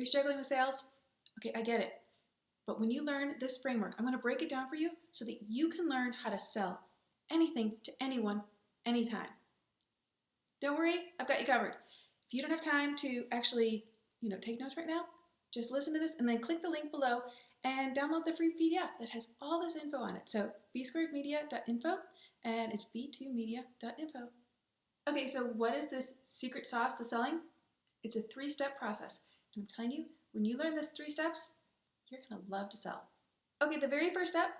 Are you struggling with sales? Okay, I get it. But when you learn this framework, I'm going to break it down for you so that you can learn how to sell anything to anyone, anytime. Don't worry, I've got you covered. If you don't have time to actually, take notes right now, just listen to this and then click the link below and download the free PDF that has all this info on it. So bsquaredmedia.info and it's b2media.info. Okay, so what is this secret sauce to selling? It's a 3-step process. And I'm telling you, when you learn this 3 steps, you're going to love to sell. Okay, the very first step,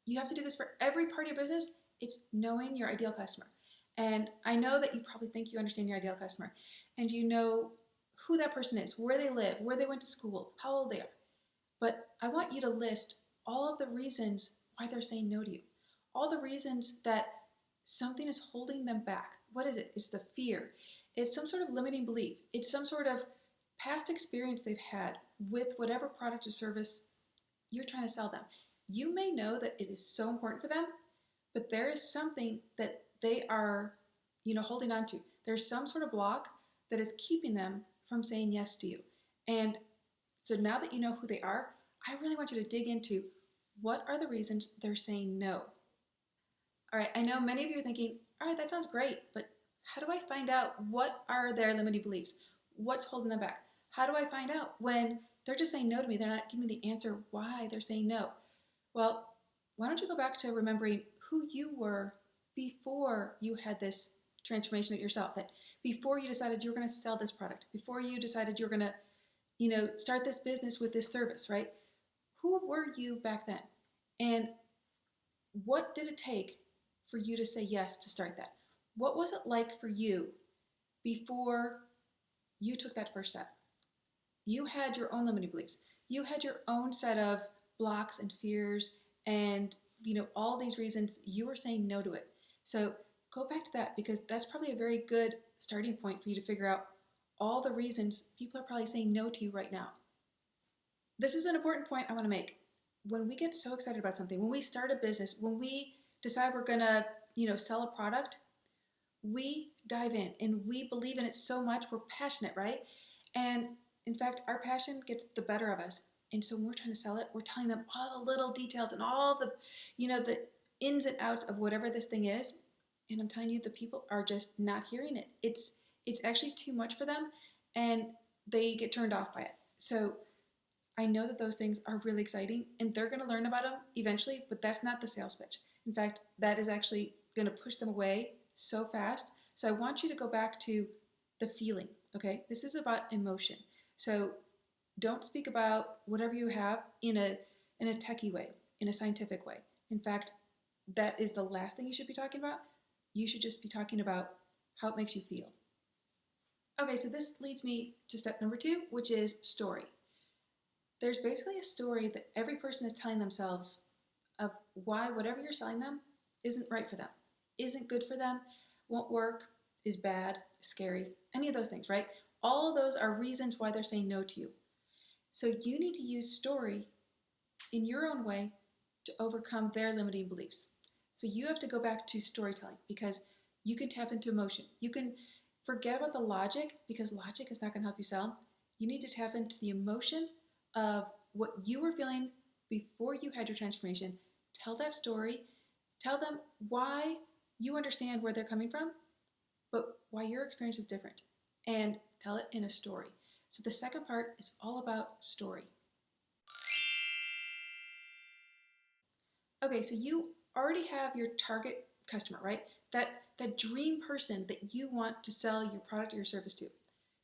you have to do this for every part of your business. It's knowing your ideal customer. And I know that you probably think you understand your ideal customer and you know who that person is, where they live, where they went to school, how old they are. But I want you to list all of the reasons why they're saying no to you. All the reasons that something is holding them back. What is it? It's the fear. It's some sort of limiting belief. It's some sort of past experience they've had with whatever product or service you're trying to sell them. You may know that it is so important for them, but there is something that they are, holding on to. There's some sort of block that is keeping them from saying yes to you. And so now that you know who they are, I really want you to dig into what are the reasons they're saying no. All right, I know many of you are thinking, all right, that sounds great, but how do I find out what are their limiting beliefs? What's holding them back? How do I find out when they're just saying no to me? They're not giving me the answer why they're saying no. Well, why don't you go back to remembering who you were before you had this transformation of yourself, that before you decided you were going to sell this product, before you decided you were going to, start this business with this service, right? Who were you back then? And what did it take for you to say yes to start that? What was it like for you before you took that first step? You had your own limiting beliefs. You had your own set of blocks and fears and, all these reasons you were saying no to it. So go back to that because that's probably a very good starting point for you to figure out all the reasons people are probably saying no to you right now. This is an important point I want to make. When we get so excited about something, when we start a business, when we decide we're going to, sell a product, we dive in and we believe in it so much. We're passionate, right? And in fact, our passion gets the better of us. And so when we're trying to sell it, we're telling them all the little details and all the, the ins and outs of whatever this thing is. And I'm telling you, the people are just not hearing it. It's actually too much for them and they get turned off by it. So I know that those things are really exciting and they're going to learn about them eventually, but that's not the sales pitch. In fact, that is actually going to push them away so fast. So I want you to go back to the feeling, okay? This is about emotion. So don't speak about whatever you have in a techie way, in a scientific way. In fact, that is the last thing you should be talking about. You should just be talking about how it makes you feel. Okay, so this leads me to step number 2, which is story. There's basically a story that every person is telling themselves of why whatever you're selling them isn't right for them, isn't good for them, won't work, is bad, scary, any of those things, right? All of those are reasons why they're saying no to you. So you need to use story in your own way to overcome their limiting beliefs. So you have to go back to storytelling because you can tap into emotion. You can forget about the logic because logic is not going to help you sell. You need to tap into the emotion of what you were feeling before you had your transformation. Tell that story. Tell them why you understand where they're coming from, but why your experience is different. And tell it in a story. So the second part is all about story. Okay, so you already have your target customer, right? That dream person that you want to sell your product or your service to.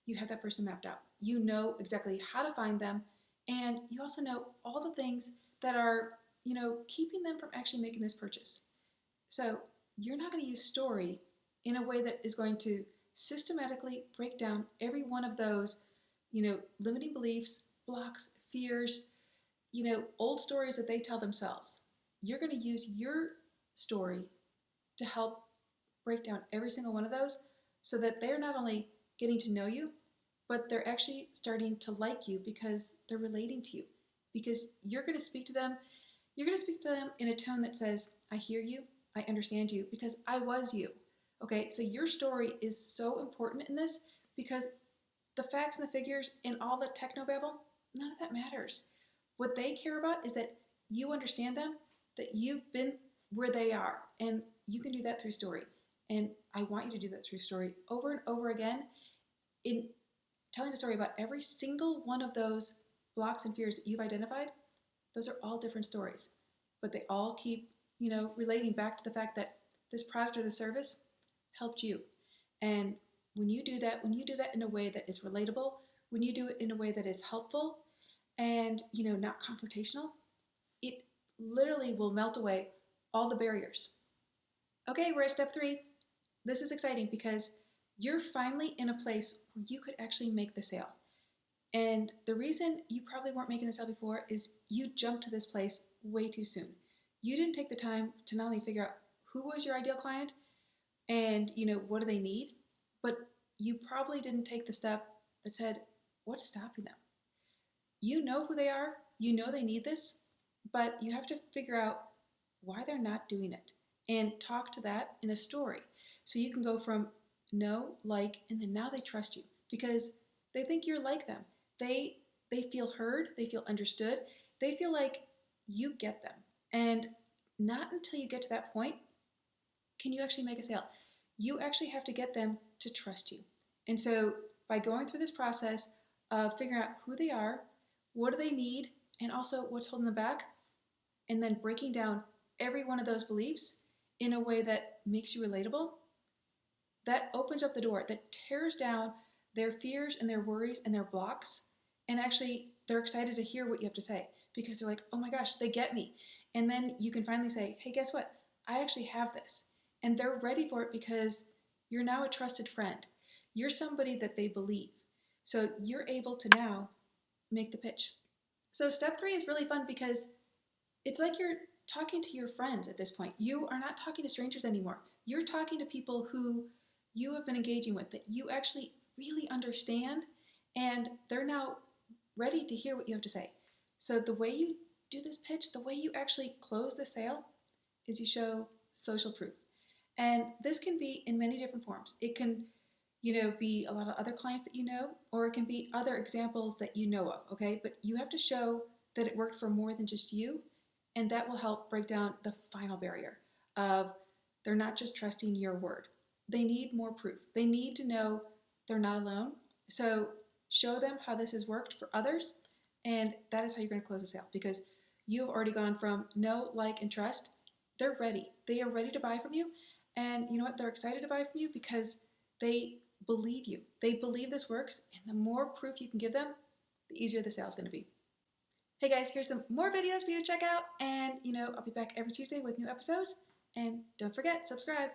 You have that person mapped out. You know exactly how to find them, and you also know all the things that are, keeping them from actually making this purchase. So you're not going to use story in a way that is going to systematically break down every one of those, limiting beliefs, blocks, fears, old stories that they tell themselves. You're going to use your story to help break down every single one of those so that they're not only getting to know you, but they're actually starting to like you because they're relating to you. Because you're going to speak to them in a tone that says, I hear you, I understand you, because I was you. Okay, so your story is so important in this because The facts and the figures and all the technobabble, none of that matters. What they care about is that you understand them, that you've been where they are, and you can do that through story. And I want you to do that through story over and over again in telling a story about every single one of those blocks and fears that you've identified. Those are all different stories, but they all keep, relating back to the fact that this product or the service helped you. And when you do that in a way that is relatable, when you do it in a way that is helpful and, not confrontational, it literally will melt away all the barriers. Okay, we're at step 3. This is exciting because you're finally in a place where you could actually make the sale. And the reason you probably weren't making the sale before is you jumped to this place way too soon. You didn't take the time to not only figure out who was your ideal client and, what do they need, but you probably didn't take the step that said, what's stopping them? You know who they are, you know they need this, but you have to figure out why they're not doing it and talk to that in a story. So you can go from know, like, and then now they trust you because they think you're like them. They feel heard, they feel understood, they feel like you get them. And not until you get to that point can you actually make a sale. You actually have to get them to trust you. And so by going through this process of figuring out who they are, what do they need, and also what's holding them back, and then breaking down every one of those beliefs in a way that makes you relatable, that opens up the door, that tears down their fears and their worries and their blocks. And actually, they're excited to hear what you have to say because they're like, oh my gosh, they get me. And then you can finally say, hey, guess what? I actually have this. And they're ready for it because you're now a trusted friend. You're somebody that they believe. So you're able to now make the pitch. So step 3 is really fun because it's like you're talking to your friends at this point. You are not talking to strangers anymore. You're talking to people who you have been engaging with, that you actually really understand, and they're now ready to hear what you have to say. So the way you do this pitch, the way you actually close the sale, is you show social proof. And this can be in many different forms. It can, be a lot of other clients that you know, or it can be other examples that you know of, okay? But you have to show that it worked for more than just you, and that will help break down the final barrier of they're not just trusting your word. They need more proof. They need to know they're not alone. So show them how this has worked for others, and that is how you're going to close the sale because you have already gone from know, like, and trust. They're ready. They are ready to buy from you, and you know what? They're excited to buy from you because they believe you. They believe this works, and the more proof you can give them, the easier the sale is going to be. Hey guys, here's some more videos for you to check out, and I'll be back every Tuesday with new episodes, and don't forget, subscribe.